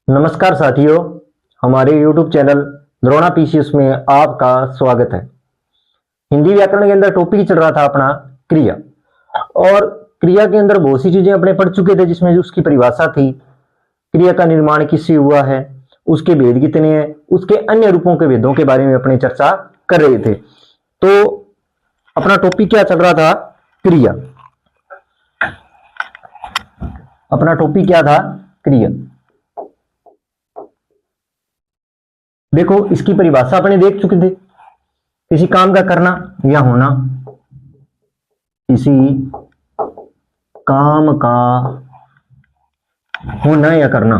नमस्कार साथियों, हमारे YouTube चैनल द्रोणा पीसीएस में आपका स्वागत है। हिंदी व्याकरण के अंदर टॉपिक चल रहा था अपना क्रिया, और क्रिया के अंदर बहुत सी चीजें अपने पढ़ चुके थे, जिसमें उसकी परिभाषा थी, क्रिया का निर्माण किससे हुआ है, उसके भेद कितने हैं, उसके अन्य रूपों के भेदों के बारे में अपनी चर्चा कर रहे थे। तो अपना टॉपिक क्या चल रहा था? क्रिया। अपना टॉपिक क्या था? क्रिया। देखो, इसकी परिभाषा अपने देख चुके थे। किसी काम का करना या होना, किसी काम का होना या करना,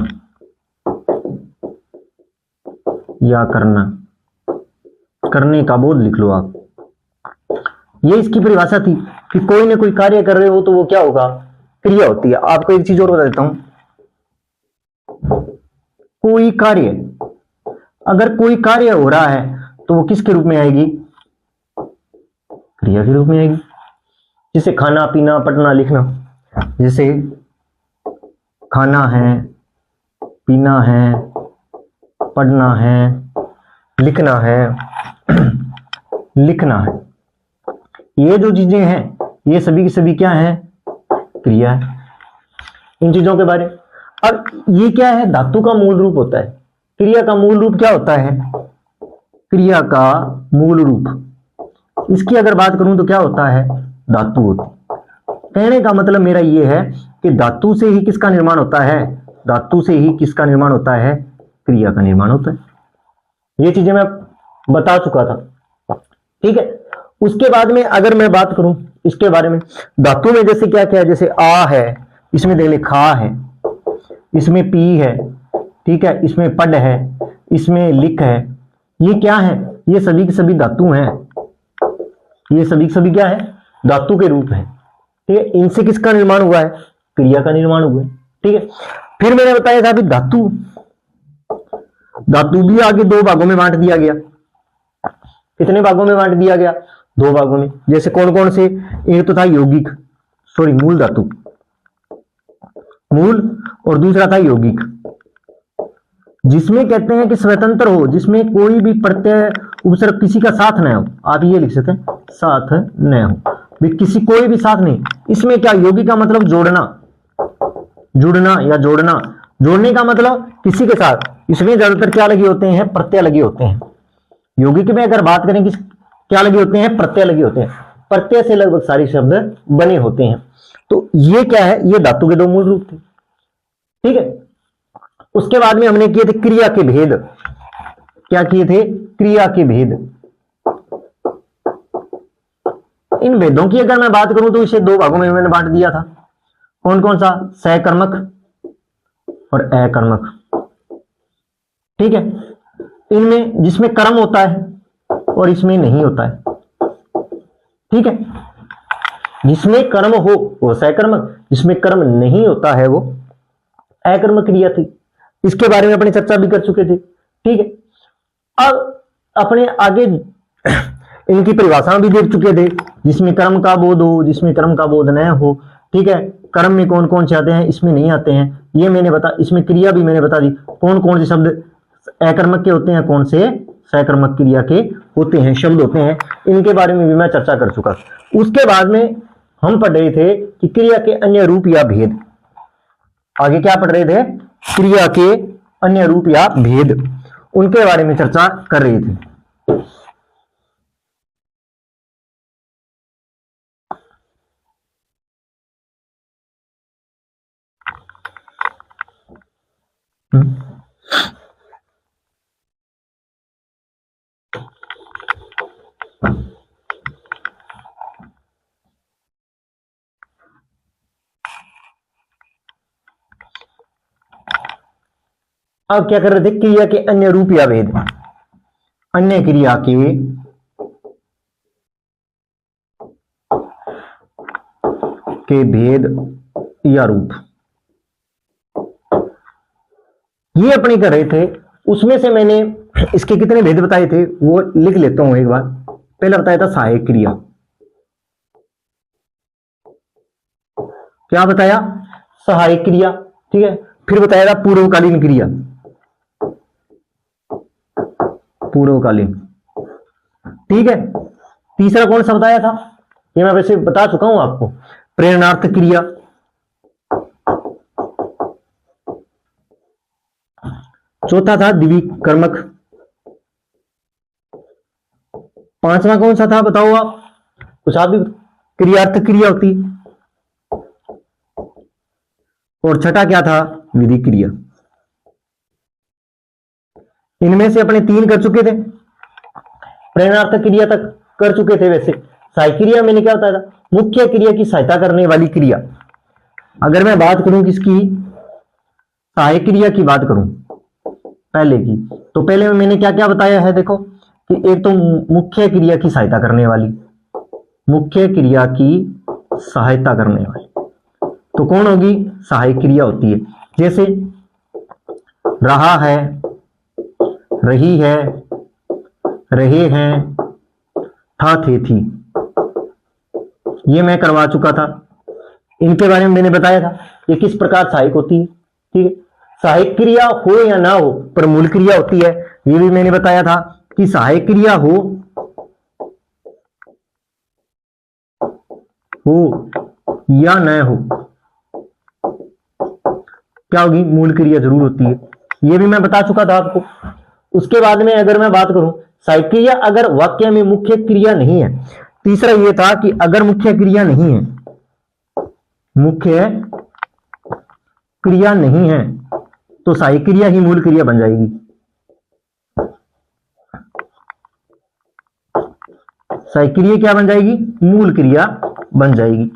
करने का बोध लिख लो आप। ये इसकी परिभाषा थी कि कोई ना कोई कार्य कर रहे हो तो वो क्या होगा? क्रिया होती है। आपको एक चीज और बता देता हूं, कोई कार्य, अगर कोई कार्य हो रहा है तो वो किसके रूप में आएगी? क्रिया के रूप में आएगी। जैसे खाना, पीना, पढ़ना, लिखना। जैसे खाना है, पीना है, पढ़ना है, लिखना है, लिखना है, ये जो चीजें हैं, ये सभी की सभी क्या है? क्रिया है। इन चीजों के बारे में अब ये क्या है? धातु का मूल रूप होता है। क्रिया का मूल रूप क्या होता है? क्रिया का मूल रूप, इसकी अगर बात करूं तो क्या होता है? धातु होती है। कहने का मतलब मेरा ये है कि धातु से ही किसका निर्माण होता है? धातु से ही किसका निर्माण होता है? क्रिया का निर्माण होता है। ये चीजें मैं बता चुका था, ठीक है। उसके बाद में अगर मैं बात करूं इसके बारे में, धातु में जैसे क्या क्या है? जैसे आ है, इसमें देख ले खा है, इसमें पी है, ठीक है, इसमें पढ़ है, इसमें लिख है। ये क्या है? ये सभी के सभी धातु हैं। ये सभी के सभी क्या है? धातु के रूप है, ठीक है। इनसे किसका निर्माण हुआ है? क्रिया का निर्माण हुआ है, ठीक है। फिर मैंने बताया था अभी धातु, धातु भी आगे दो भागों में बांट दिया गया। कितने भागों में बांट दिया गया? दो भागों में। जैसे कौन कौन से? एक तो था यौगिक, सॉरी मूल धातु, मूल, और दूसरा था यौगिक, जिसमें कहते हैं कि स्वतंत्र हो, जिसमें कोई भी प्रत्यय उपसर्ग किसी का साथ न हो। आप ये लिख सकते हैं, साथ न हो, किसी कोई भी साथ नहीं। इसमें क्या? यौगिक का मतलब जोड़ना, जुड़ना या जोड़ना। जोड़ने का मतलब किसी के साथ। इसमें ज्यादातर क्या लगे होते हैं? प्रत्यय लगे होते हैं। यौगिक में अगर बात करें कि क्या लगे होते हैं? प्रत्यय लगे होते हैं। प्रत्यय से लगभग सारे शब्द बने होते हैं। तो ये क्या है? ये धातु के दो मूल रूप थे, ठीक है। उसके बाद में हमने किए थे क्रिया के भेद। क्या किए थे? क्रिया के भेद। इन भेदों की अगर मैं बात करूं तो इसे दो भागों में मैंने बांट दिया था। कौन कौन सा? सहकर्मक और अकर्मक, ठीक है। इनमें जिसमें कर्म होता है और इसमें नहीं होता है, ठीक है। जिसमें कर्म हो वो सहकर्मक, जिसमें कर्म नहीं होता है वो अकर्मक क्रिया थी। इसके बारे में अपने चर्चा भी कर चुके थे, ठीक है। अब अपने आगे इनकी परिभाषा भी देख चुके थे, जिसमें कर्म का बोध हो, जिसमें कर्म का बोध न हो, ठीक है। कर्म में कौन कौन से आते हैं, इसमें नहीं आते हैं, ये मैंने बता। इसमें क्रिया भी मैंने बता दी, कौन कौन से शब्द अकर्मक के होते हैं, कौन से सहकर्मक क्रिया के होते हैं, शब्द होते हैं। इनके बारे में भी मैं चर्चा कर चुका। उसके बाद में हम पढ़ रहे थे कि क्रिया के अन्य रूप या भेद। आगे क्या पढ़ रहे थे? क्रिया के अन्य रूप या भेद, उनके बारे में चर्चा कर रहे थे। अब क्या कर रहे थे? क्रिया के अन्य रूप या भेद, अन्य क्रिया के भेद या रूप, ये अपने कर रहे थे। उसमें से मैंने इसके कितने भेद बताए थे वो लिख लेता हूं एक बार। पहला बताया था सहायक क्रिया। क्या बताया? सहायक क्रिया, ठीक है। फिर बताया था पूर्वकालीन क्रिया, पूर्वकालीन। ठीक है, तीसरा कौन सा बताया था, ये मैं वैसे बता चुका हूं आपको, प्रेरणार्थ क्रिया। चौथा था द्विकर्मक। पांचवा कौन सा था बताओ आप, कुछ आप भी, क्रियार्थ क्रिया होती। और छठा क्या था, विधि क्रिया। इनमें से अपने 3 कर चुके थे, प्रेरणार्थ क्रिया तक कर चुके थे। वैसे सहायक क्रिया मैंने क्या बताया था, मुख्य क्रिया की सहायता करने वाली क्रिया। अगर मैं बात करूं किसकी, सहायक क्रिया की बात करूं पहले की, तो पहले में मैंने क्या क्या बताया है, देखो कि एक तो मुख्य क्रिया की सहायता करने वाली, मुख्य क्रिया की सहायता करने वाली तो कौन होगी, सहायक क्रिया होती है। जैसे रहा है, रही है, रहे हैं, था, थे, थी, ये मैं करवा चुका था। इनके बारे में मैंने बताया था ये किस प्रकार सहायक होती है। ठीक है, सहायक क्रिया हो या ना हो पर मूल क्रिया होती है, ये भी मैंने बताया था कि सहायक क्रिया हो या न हो, क्या होगी, मूल क्रिया जरूर होती है, ये भी मैं बता चुका था आपको। उसके बाद में अगर मैं बात करूं सहायक क्रिया अगर वाक्य में मुख्य क्रिया नहीं है, तीसरा ये था कि अगर मुख्य क्रिया नहीं है, मुख्य क्रिया नहीं है तो सहायक क्रिया ही मूल क्रिया बन जाएगी। सहायक क्रिया क्या बन जाएगी, मूल क्रिया बन जाएगी।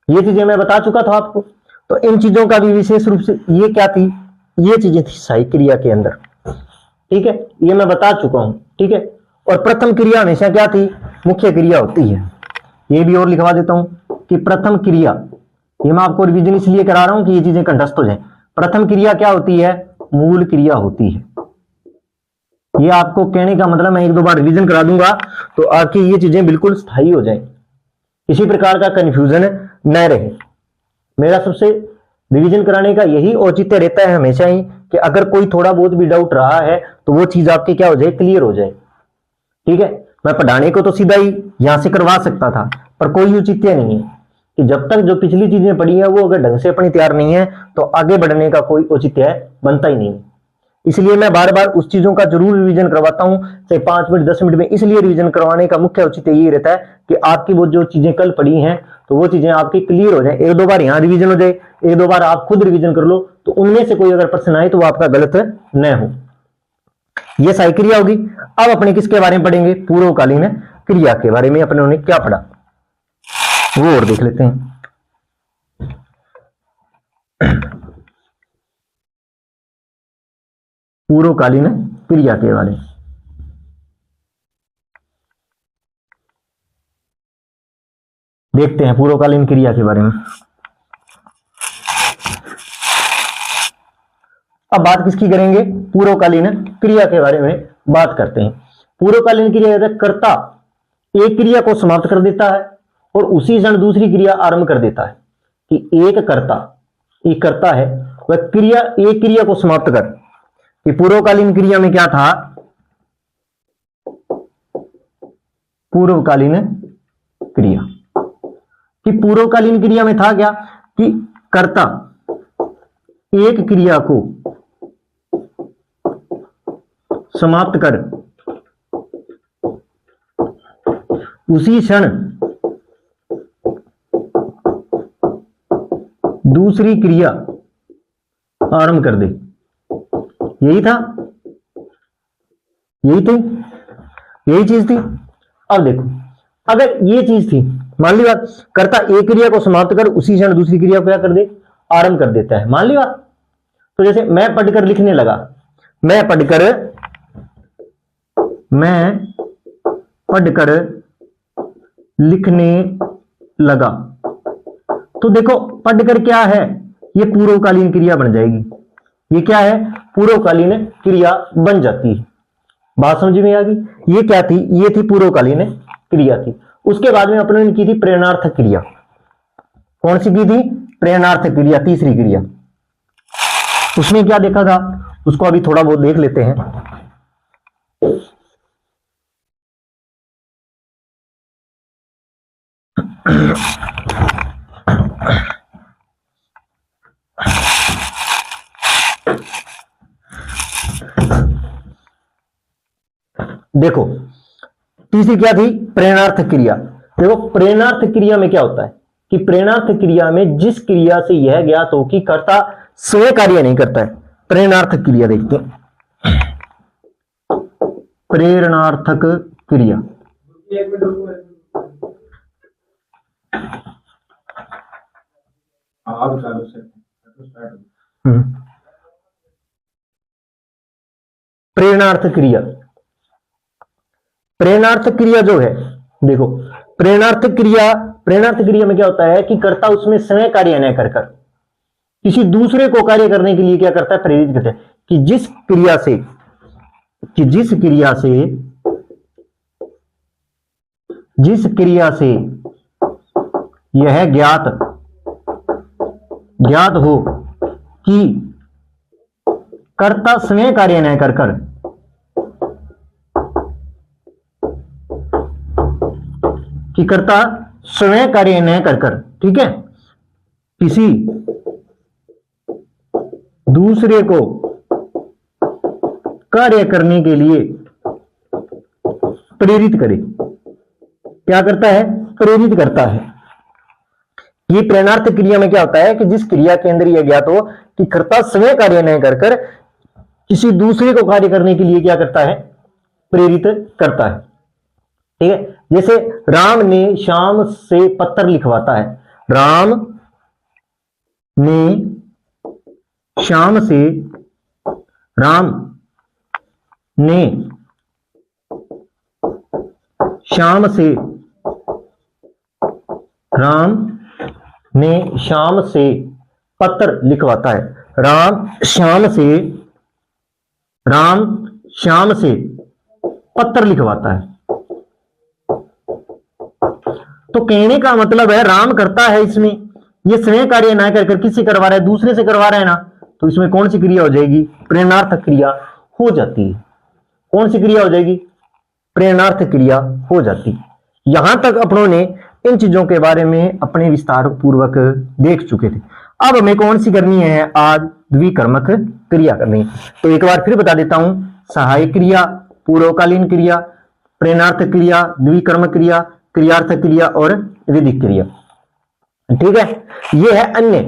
ये चीजें मैं बता चुका था आपको। तो इन चीजों का भी विशेष रूप से ये क्या थी, ये चीजें थी सहायक क्रिया के अंदर। ठीक है, ये मैं बता चुका हूं। ठीक है, और प्रथम क्रिया हमेशा क्या थी, मुख्य क्रिया होती है। ये भी और लिखवा देता हूं कि प्रथम क्रिया, ये मैं आपको रिवीजन इसलिए करा रहा हूं कि ये चीजें कंठस्थ हो जाए। प्रथम क्रिया क्या होती है, मूल क्रिया होती है। ये आपको कहने का मतलब मैं 1-2 बार रिवीजन करा दूंगा तो आपकी ये चीजें बिल्कुल स्थायी हो जाए, इसी प्रकार का कंफ्यूजन न रहे। मेरा सबसे रिवीजन कराने का यही औचित्य रहता है हमेशा ही कि अगर कोई थोड़ा बहुत भी डाउट रहा है तो वो चीज आपके क्या हो जाए, क्लियर हो जाए। ठीक है, मैं पढ़ाने को तो सीधा ही यहां से करवा सकता था, पर कोई औचित्य नहीं है कि जब तक जो पिछली चीजें पढ़ी है वो अगर ढंग से अपनी तैयार नहीं है तो आगे बढ़ने का कोई औचित्य बनता ही नहीं। इसलिए मैं बार बार उस चीजों का जरूर रिवीजन करवाता हूं, चाहे 5 मिनट 10 मिनट में। इसलिए रिवीजन करवाने का मुख्य औचित्य यही रहता है कि आपकी वो जो चीजें कल पढ़ी हैं तो वो चीजें आपकी क्लियर हो जाए। 1-2 बार यहां रिवीजन हो जाए, 1-2 बार आप खुद रिवीजन कर लो, तो उनमें से कोई अगर प्रश्न आए तो वो आपका गलत न हो। ये सहायक क्रिया होगी। अब अपने किसके बारे में पढ़ेंगे, पूर्वकालीन क्रिया के बारे में अपने उन्हें क्या पढ़ा वो और देख लेते हैं। पूर्वकालीन क्रिया के बारे में देखते हैं, पूर्वकालीन क्रिया के बारे में। अब बात किसकी करेंगे, पूर्वकालीन क्रिया के बारे में बात करते हैं। पूर्वकालीन क्रिया कर्ता एक क्रिया को समाप्त कर देता है और उसी क्षण दूसरी क्रिया आरंभ कर देता है। कि एक कर्ता है वह क्रिया, एक क्रिया को समाप्त कर, कि पूर्वकालीन क्रिया में क्या था, पूर्वकालीन क्रिया, कि पूर्वकालीन क्रिया में था क्या कि कर्ता एक क्रिया को समाप्त कर उसी क्षण दूसरी क्रिया आरंभ कर दे। यही था, यही चीज थी। अब देखो, अगर ये चीज थी, मान ली बात, कर्ता एक क्रिया को समाप्त कर उसी क्षण दूसरी क्रिया को क्या कर दे, आरंभ कर देता है, मान ली बात। तो जैसे मैं पढ़कर लिखने लगा, मैं पढ़कर लिखने लगा, तो देखो पढ़कर क्या है, ये पूर्वकालीन क्रिया बन जाएगी। ये क्या है, पूर्वकालीन क्रिया बन जाती है। बात समझ में आ गई। ये क्या थी, ये थी पूर्वकालीन क्रिया थी। उसके बाद में अपने की थी प्रेरणार्थक क्रिया। कौन सी की थी, प्रेरणार्थक क्रिया, तीसरी क्रिया। उसमें क्या देखा था, उसको अभी थोड़ा बहुत देख लेते हैं। देखो तीसरी क्या थी, प्रेरणार्थ क्रिया। देखो प्रेरणार्थ क्रिया में क्या होता है कि प्रेरणार्थ क्रिया में जिस क्रिया से यह ज्ञात हो कि कर्ता स्वयं कार्य नहीं करता है, प्रेरणार्थ क्रिया देखते हैं। प्रेरणार्थक क्रिया, प्रेरणार्थ क्रिया, प्रेरणार्थ क्रिया जो है, देखो प्रेरणार्थ क्रिया में क्या होता है कि कर्ता उसमें स्वयं कार्य न कर कर किसी दूसरे को कार्य करने के लिए क्या करता है, प्रेरित करता है। कि जिस क्रिया से यह ज्ञात हो कि कर्ता स्वयं कार्य न कर कर ठीक है, किसी दूसरे को कार्य करने के लिए प्रेरित करे। क्या करता है, प्रेरित करता है। ये प्रेरणार्थ क्रिया में क्या होता है कि जिस क्रिया के अंदर यह ज्ञात हो कि कर्ता स्वयं कार्य नहीं कर कर किसी दूसरे को कार्य करने के लिए क्या करता है, प्रेरित करता है। ठीक है, जैसे राम ने श्याम से पत्र लिखवाता है, राम ने श्याम से पत्र लिखवाता है, राम श्याम से पत्र लिखवाता है। तो कहने का मतलब है राम करता है, इसमें ये स्वयं कार्य ना कर किससे करवा रहा है, दूसरे से करवा रहा है ना, तो इसमें कौन सी क्रिया हो जाएगी, प्रेरणार्थ क्रिया हो जाती है। कौन सी क्रिया हो जाएगी, प्रेरणार्थ क्रिया हो जाती है। यहां तक अपनों ने इन चीजों के बारे में अपने विस्तार पूर्वक देख चुके थे। अब हमें कौन सी करनी है, आज द्विकर्मक क्रिया करनी है। तो एक बार फिर बता देता हूं, सहायक क्रिया, पूर्वकालीन क्रिया, प्रेरणार्थ क्रिया, द्विकर्मक क्रिया, क्रियार्थ क्रिया और विधिक क्रिया। ठीक है, ये है अन्य।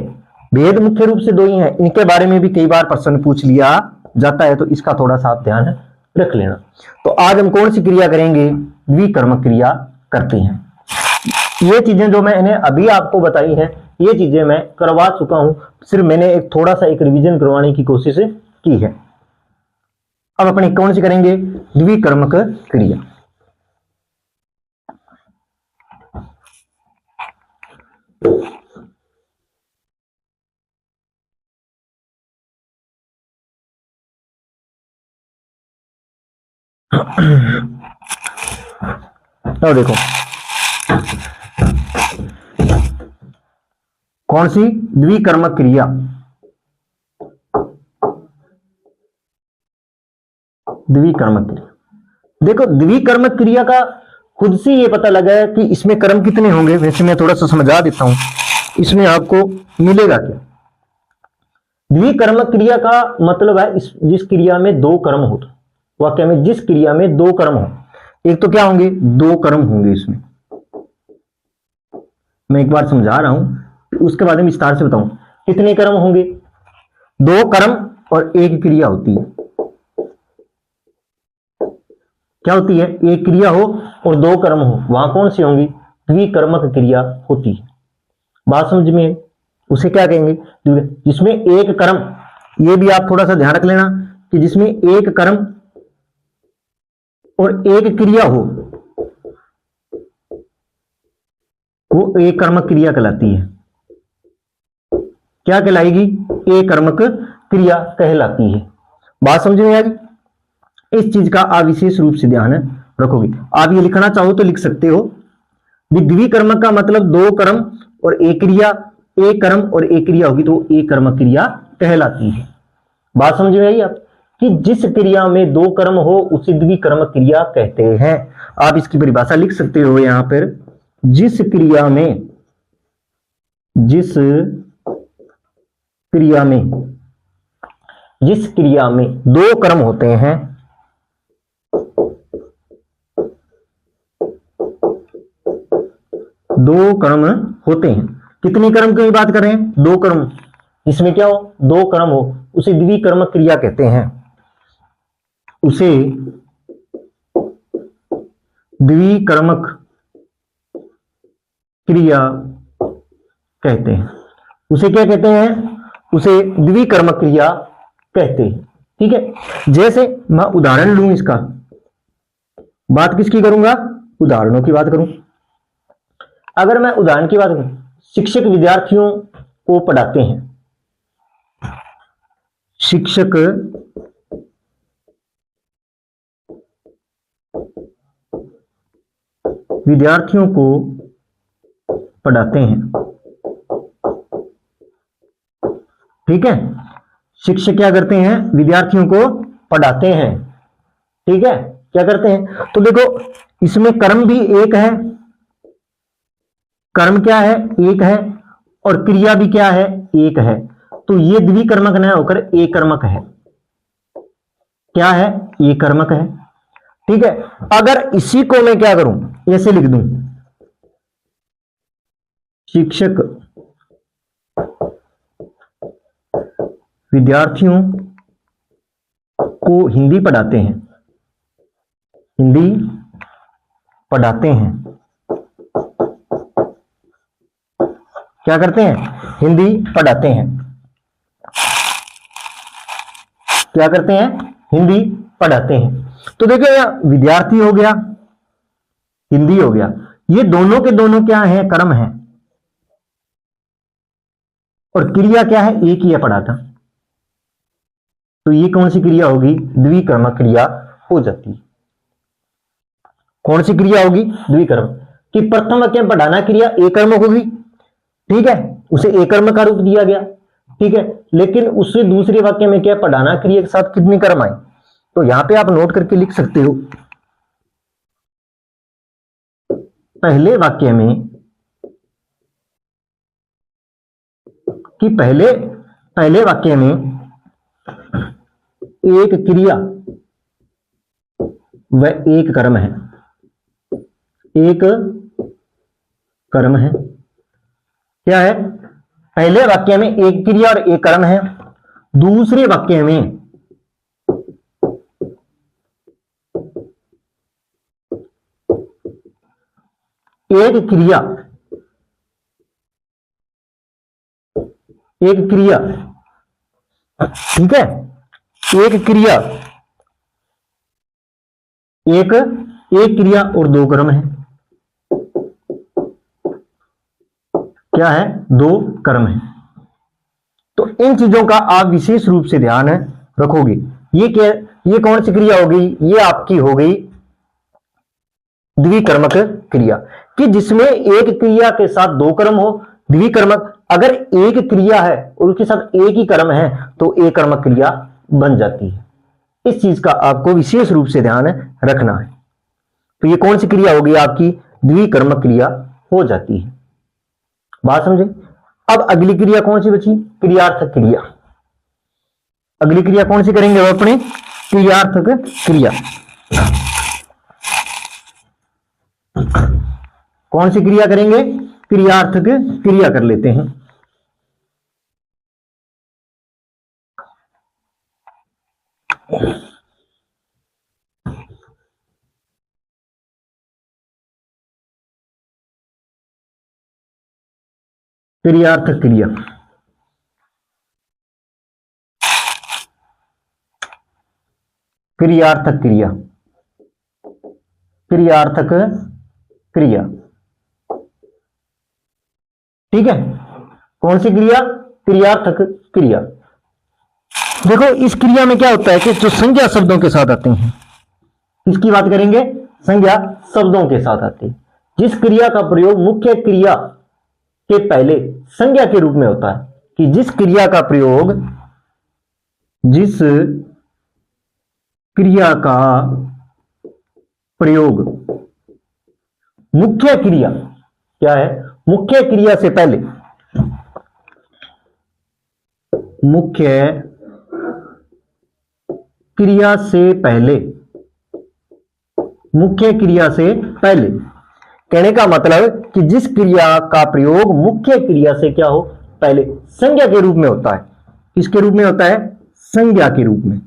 भेद मुख्य रूप से दो ही हैं, इनके बारे में भी कई बार प्रश्न पूछ लिया जाता है, तो इसका थोड़ा सा आप ध्यान रख लेना। तो आज हम कौन सी क्रिया करेंगे, द्विकर्मक क्रिया करते हैं। ये चीजें जो मैंने अभी आपको बताई हैं, ये चीजें मैं करवा चुका हूं, सिर्फ मैंने एक थोड़ा सा एक रिवीजन करवाने की कोशिश की है। अब अपने कौन सी करेंगे, द्विकर्मक क्रिया। तो देखो कौन सी, द्विकर्मक क्रिया। द्विकर्मक क्रिया, देखो द्विकर्मक क्रिया का खुद से ये पता लगा है कि इसमें कर्म कितने होंगे। वैसे मैं थोड़ा सा समझा देता हूं, इसमें आपको मिलेगा क्या। द्विकर्मक क्रिया का मतलब है जिस क्रिया में दो कर्म हो, वाक्य में जिस क्रिया में दो कर्म हो। एक तो क्या होंगे, दो कर्म होंगे इसमें। मैं एक बार समझा रहा हूं, उसके बाद में विस्तार से बताऊं कितने कर्म होंगे। दो कर्म और एक क्रिया होती है। क्या होती है, एक क्रिया हो और दो कर्म हो, वहां कौन सी होंगी, द्विकर्मक क्रिया होती है। बात समझ में, उसे क्या कहेंगे, जिसमें एक कर्म, ये भी आप थोड़ा सा ध्यान रख लेना कि जिसमें एक कर्म और एक क्रिया हो, वो एक कर्मक क्रिया कहलाती है। क्या कहलाएगी, एक कर्मक क्रिया कहलाती है। बात समझ में आ गई। इस चीज का आप विशेष रूप से ध्यान रखोगे। आप ये लिखना चाहो तो लिख सकते हो, द्विकर्मक का मतलब दो कर्म और एक क्रिया, एक कर्म और एक क्रिया होगी तो एक कर्मक क्रिया कहलाती है। बात समझ में आई आप, कि जिस क्रिया में दो कर्म हो उसे द्विकर्मक क्रिया कहते हैं। आप इसकी परिभाषा लिख सकते हो यहां पर जिस क्रिया में जिस क्रिया में जिस क्रिया में दो कर्म होते हैं, दो कर्म होते हैं। कितने कर्म की बात कर रहे हैं? दो कर्म। जिसमें क्या हो? दो कर्म हो, उसे द्विकर्मक क्रिया कहते हैं। उसे द्विकर्मक क्रिया कहते हैं। उसे क्या कहते हैं? उसे द्विकर्मक क्रिया कहते हैं। ठीक है, जैसे मैं उदाहरण लूं इसका, बात किसकी करूंगा? उदाहरणों की बात करूं। अगर मैं उदाहरण की बात करूं, शिक्षक विद्यार्थियों को पढ़ाते हैं, शिक्षक विद्यार्थियों को पढ़ाते हैं। ठीक है, शिक्षक क्या करते हैं? विद्यार्थियों को पढ़ाते हैं। ठीक है, क्या करते हैं? तो देखो, इसमें कर्म भी एक है, कर्म क्या है? एक है, और क्रिया भी क्या है? एक है। तो ये द्विकर्मक न होकर एक कर्मक है। क्या है? एक कर्मक है। ठीक है, अगर इसी को मैं क्या करूं, ऐसे लिख दूं, शिक्षक विद्यार्थियों को हिंदी पढ़ाते हैं, हिंदी पढ़ाते हैं। क्या करते हैं? हिंदी पढ़ाते हैं। क्या करते हैं? हिंदी पढ़ाते हैं। तो देखिए, यह विद्यार्थी हो गया, हिंदी हो गया, ये दोनों के दोनों क्या है? कर्म है। और क्रिया क्या है? एक ही है, पढ़ाता। तो ये कौन सी क्रिया होगी? द्विकर्मक क्रिया हो जाती है। कौन सी क्रिया होगी? द्विकर्म। कि प्रथम वाक्य में पढ़ाना क्रिया एक कर्मक होगी। ठीक है, उसे एक कर्म का रूप दिया गया। ठीक है, लेकिन उससे दूसरे वाक्य में क्या? पढ़ाना क्रिया के साथ कितनी कर्म आई? तो यहां पे आप नोट करके लिख सकते हो, पहले वाक्य में कि पहले वाक्य में एक क्रिया व एक कर्म है। एक कर्म है। क्या है? पहले वाक्य में एक क्रिया और एक कर्म है। दूसरे वाक्य में एक क्रिया, एक क्रिया, ठीक है, एक क्रिया, एक क्रिया और दो कर्म है। क्या है? दो कर्म है। तो इन चीजों का आप विशेष रूप से ध्यान रखोगे। ये क्या? ये कौन सी क्रिया हो गई? ये आपकी हो गई द्विकर्मक क्रिया, कि जिसमें एक क्रिया के साथ दो कर्म हो, द्विकर्मक। अगर एक क्रिया है और उसके साथ एक ही कर्म है तो एक कर्मक क्रिया बन जाती है। इस चीज का आपको विशेष रूप से ध्यान रखना है। तो ये कौन सी क्रिया होगी? आपकी द्विकर्मक क्रिया हो जाती है। बात समझे? अब अगली क्रिया कौन सी बची? क्रियार्थक क्रिया। अगली क्रिया कौन सी करेंगे हम अपने? क्रियार्थक क्रिया। कौन सी क्रिया करेंगे? क्रियार्थक क्रिया कर लेते हैं। क्रियार्थक क्रिया। क्रियार्थक क्रिया। क्रियार्थक क्रिया। ठीक है, कौन सी क्रिया? क्रियार्थक क्रिया। देखो, इस क्रिया में क्या होता है कि जो संज्ञा शब्दों के साथ आते हैं, किसकी बात करेंगे? संज्ञा शब्दों के साथ आते हैं। जिस क्रिया का प्रयोग मुख्य क्रिया के पहले संज्ञा के रूप में होता है, कि जिस क्रिया का प्रयोग, जिस क्रिया का प्रयोग मुख्य क्रिया, क्या है? मुख्य क्रिया से पहले, मुख्य क्रिया से पहले, मुख्य क्रिया से पहले, कहने का मतलब कि जिस क्रिया का प्रयोग मुख्य क्रिया से क्या हो? पहले, संज्ञा के रूप में होता है। किसके रूप में होता है? संज्ञा के रूप में।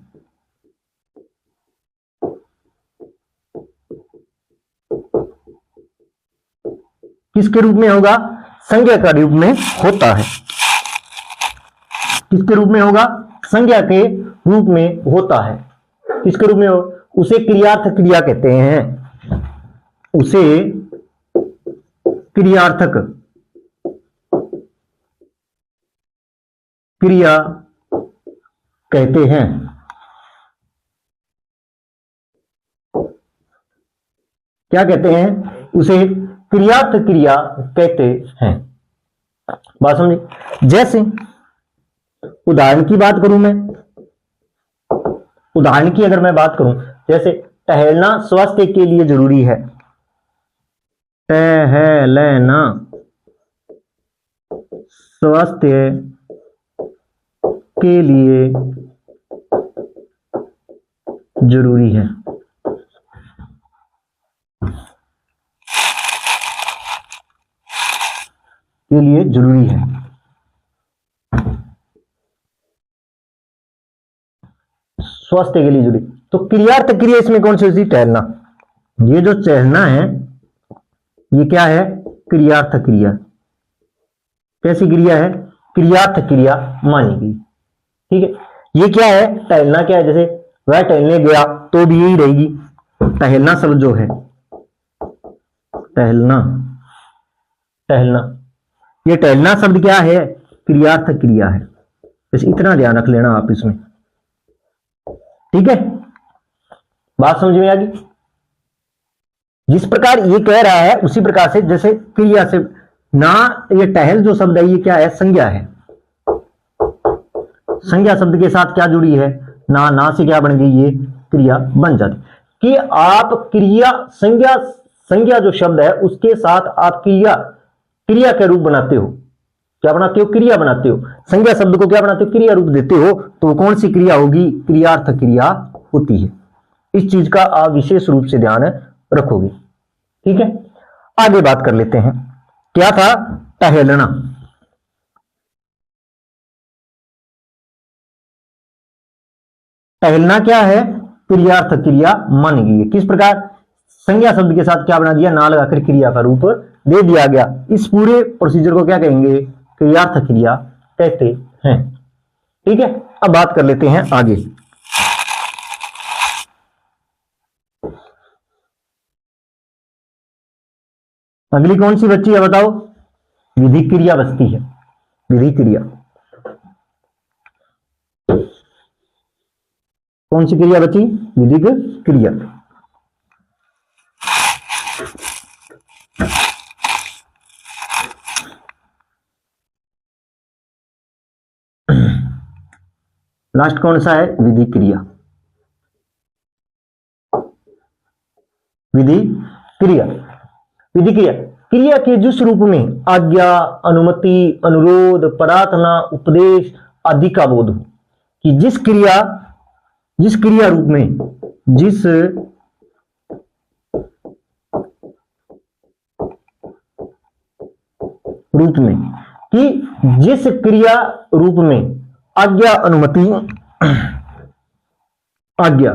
किसके रूप में होगा? संज्ञा का रूप में होता है। किसके रूप में होगा? संज्ञा के रूप में होता है। किसके रूप में हो? उसे क्रियार्थ क्रिया कहते हैं। उसे क्रियार्थक क्रिया कहते हैं। क्या कहते हैं? उसे क्रियार्थ क्रिया कहते हैं। बात समझे? जैसे उदाहरण की बात करूं मैं, उदाहरण की अगर मैं बात करूं, जैसे टहलना स्वास्थ्य के लिए जरूरी है। टहलना स्वास्थ्य के लिए जरूरी है। के लिए जरूरी है। स्वास्थ्य के लिए जरूरी। तो क्रियार्थ क्रिया इसमें कौन सी होती? टहलना। ये जो टहलना है ये क्या है? क्रियार्थ क्रिया। कैसी क्रिया है? क्रियार्थ क्रिया मानी गई। ठीक है। ये क्या है? टहलना क्या है? जैसे वह टहलने गया तो भी यही रहेगी। टहलना शब्द जो है, टहलना, टहलना, ये टहलना शब्द क्या है? क्रियार्थ क्रिया है। बस इतना ध्यान रख लेना आप इसमें। ठीक है, बात समझ में आ गई? जिस प्रकार ये कह रहा है उसी प्रकार से, जैसे क्रिया से ना, ये टहल जो शब्द है ये क्या है? संज्ञा है। संज्ञा शब्द के साथ क्या जुड़ी है? ना से क्या बन गई? ये क्रिया बन जाती। कि आप क्रिया, संज्ञा, संज्ञा जो शब्द है उसके साथ आप क्रिया, क्रिया का रूप बनाते हो। क्या बनाते हो? क्रिया बनाते हो। संज्ञा शब्द को क्या बनाते हो? क्रिया रूप देते हो। तो कौन सी क्रिया होगी? क्रियार्थ क्रिया होती है। इस चीज का आप विशेष रूप से ध्यान रखोगे। ठीक है, आगे बात कर लेते हैं। क्या था? टहलना। टहलना क्या है? क्रियार्थ क्रिया मान गई है। किस प्रकार? संज्ञा शब्द के साथ क्या बना दिया? ना लगाकर क्रिया का रूप दे दिया गया। इस पूरे प्रोसीजर को क्या कहेंगे? क्रियार्थ क्रिया कहते हैं। ठीक है, अब बात कर लेते हैं आगे। अगली कौन सी बच्ची है बताओ? विधिक क्रिया बचती है। विधिक क्रिया, कौन सी क्रिया बची? विधिक क्रिया। लास्ट कौन सा है? विधि क्रिया। विधि क्रिया, विधि क्रिया, क्रिया के जिस रूप में आज्ञा, अनुमति, अनुरोध, प्रार्थना, उपदेश आदि का बोध हो, कि जिस क्रिया, जिस क्रिया रूप में, जिस रूप में, कि जिस क्रिया रूप में आज्ञा, अनुमति, आज्ञा,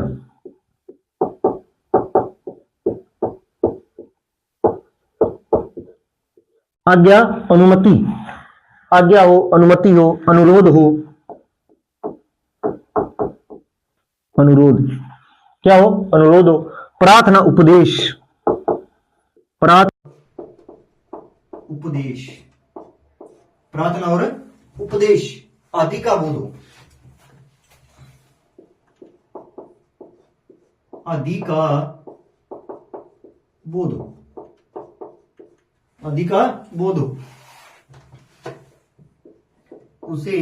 आज्ञा, अनुमति, आज्ञा हो, अनुमति हो, अनुरोध हो, अनुरोध क्या हो? अनुरोध हो, प्रार्थना, उपदेश, उपदेश, प्रार्थना और उपदेश आदि का बोध हो, आदि का बोध हो, आदि का बोध हो, उसे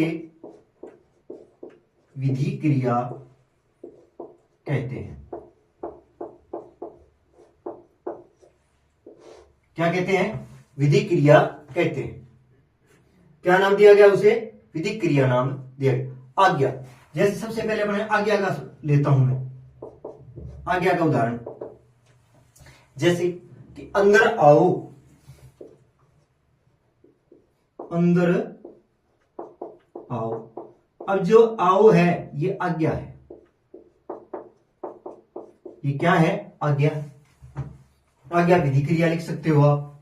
विधि क्रिया कहते हैं। क्या कहते हैं? विधिक क्रिया कहते हैं। क्या नाम दिया गया उसे? विधिक क्रिया नाम दिया गया। आज्ञा, जैसे सबसे पहले अपने आज्ञा का लेता हूं मैं, आज्ञा का उदाहरण, जैसे कि अंदर आओ, अंदर आओ। अब जो आओ है ये आज्ञा है, ये क्या है? आज्ञा। आज्ञा विधि क्रिया लिख सकते हो आप।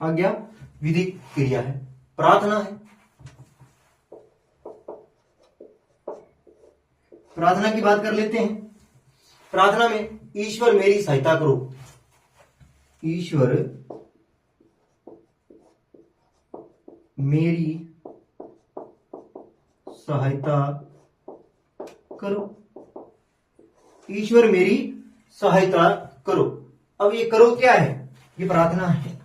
आज्ञा विधि क्रिया है। प्रार्थना है, प्रार्थना की बात कर लेते हैं। प्रार्थना में ईश्वर मेरी सहायता करो, ईश्वर मेरी सहायता करो, ईश्वर मेरी सहायता करो। अब ये करो क्या है? ये प्रार्थना है।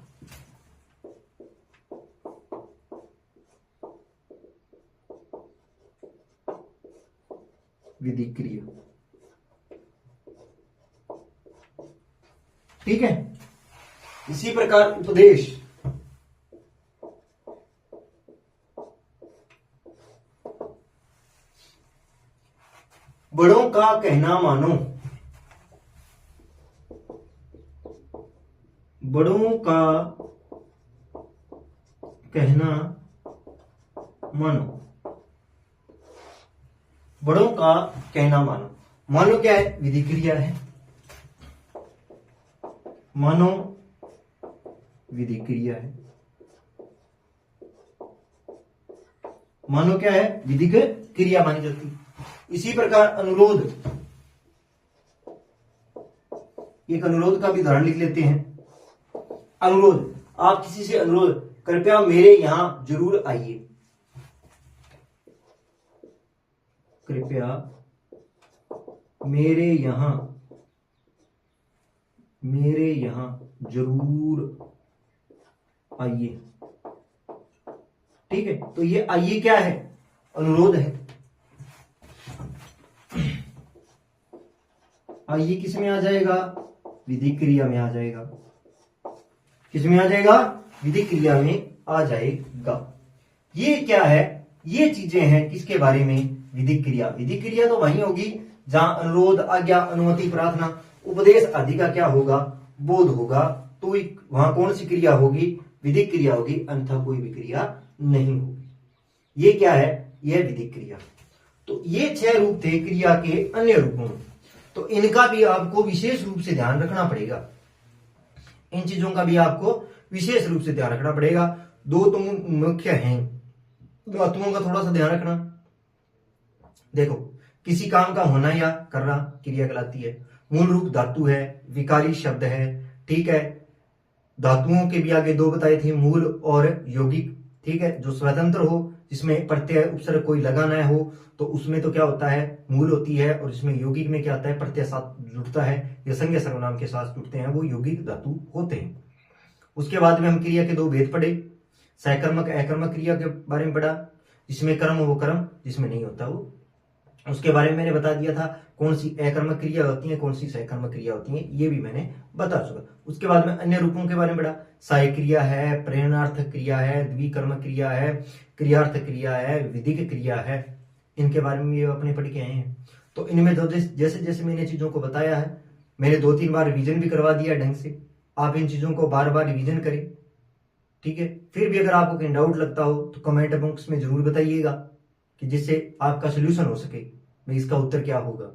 विधि क्रिया, ठीक है। इसी प्रकार उपदेश, बड़ों का कहना मानो, बड़ों का कहना मानो, बड़ों का कहना मानो। मानो क्या है? विधि क्रिया है। मानो विधि क्रिया है। मानो क्या है? विधिक क्रिया मानी जाती है। इसी प्रकार अनुरोध, एक अनुरोध का भी उदाहरण लिख लेते हैं। अनुरोध, आप किसी से अनुरोध, कृपया मेरे यहां जरूर आइए, कृपया मेरे यहां जरूर आइए, ठीक है। तो ये आइए क्या है? अनुरोध है। आइए किस में आ जाएगा? विधि क्रिया में आ जाएगा। किस में आ जाएगा? विधि क्रिया में आ जाएगा। ये क्या है? ये चीजें हैं किसके बारे में? विधि क्रिया। विधि क्रिया तो वही होगी जहां अनुरोध, आज्ञा, अनुमति, प्रार्थना, उपदेश आदि का क्या होगा? बोध होगा। तो वहां कौन सी क्रिया होगी? विधि क्रिया होगी, अन्यथा कोई भी क्रिया नहीं होगी। ये क्या है? यह विधि क्रिया। तो ये 6 रूप थे क्रिया के अन्य रूपों, तो इनका भी आपको विशेष रूप से ध्यान रखना पड़ेगा। इन चीजों का भी आपको विशेष रूप से ध्यान रखना पड़ेगा। 2 तो मुख्य हैं, धातुओं का थोड़ा सा ध्यान रखना। देखो, किसी काम का होना या करना क्रिया कहलाती है। मूल रूप धातु है, विकारी शब्द है, ठीक है। धातुओं के भी आगे 2 बताए थे, मूल और यौगिक, ठीक है। जो स्वतंत्र हो, जिसमें प्रत्यय उपसर्ग कोई लगा ना हो, तो उसमें तो क्या होता है? मूल होती है। और इसमें यौगिक में क्या होता है? प्रत्यय साथ जुड़ता है या संज्ञा सर्वनाम के साथ जुड़ते हैं, वो यौगिक धातु होते हैं। उसके बाद में हम क्रिया के 2 भेद पढ़े। सकर्मक अकर्मक क्रिया के बारे में पढ़ा, जिसमें कर्म हो वो कर्म, जिसमें नहीं होता वो। उसके बारे में मैंने बता दिया था कौन सी अकर्मक क्रिया होती है, कौन सी सकर्मक क्रिया होती है, ये भी मैंने बता चुका। उसके बाद में अन्य रूपों के बारे में पढ़ा। सहायक क्रिया है, प्रेरणार्थक क्रिया है, द्विकर्मक क्रिया है, क्रियार्थक क्रिया है, विधिक क्रिया है। इनके बारे में भी अपने पढ़ के आए हैं। तो इनमें जैसे जैसे मैंने चीजों को बताया है, मैंने 2-3 बार रिवीजन भी करवा दिया ढंग से। आप इन चीजों को बार बार रिवीजन करें, ठीक है। फिर भी अगर आपको कहीं डाउट लगता हो तो कमेंट बॉक्स में जरूर बताइएगा, कि जिससे आपका सोल्यूशन हो सके, भाई इसका उत्तर क्या होगा।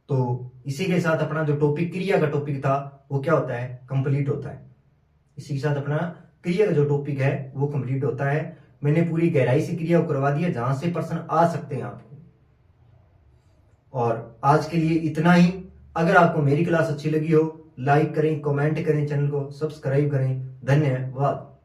तो इसी के साथ अपना जो टॉपिक, क्रिया का टॉपिक था, वो क्या होता है? कंप्लीट होता है। इसी के साथ अपना क्रिया का जो टॉपिक है वो कंप्लीट होता है। मैंने पूरी गहराई से क्रिया को करवा दिया, जहां से प्रश्न आ सकते हैं आपको। और आज के लिए इतना ही। अगर आपको मेरी क्लास अच्छी लगी हो, लाइक करें, कमेंट करें, चैनल को सब्सक्राइब करें। धन्यवाद।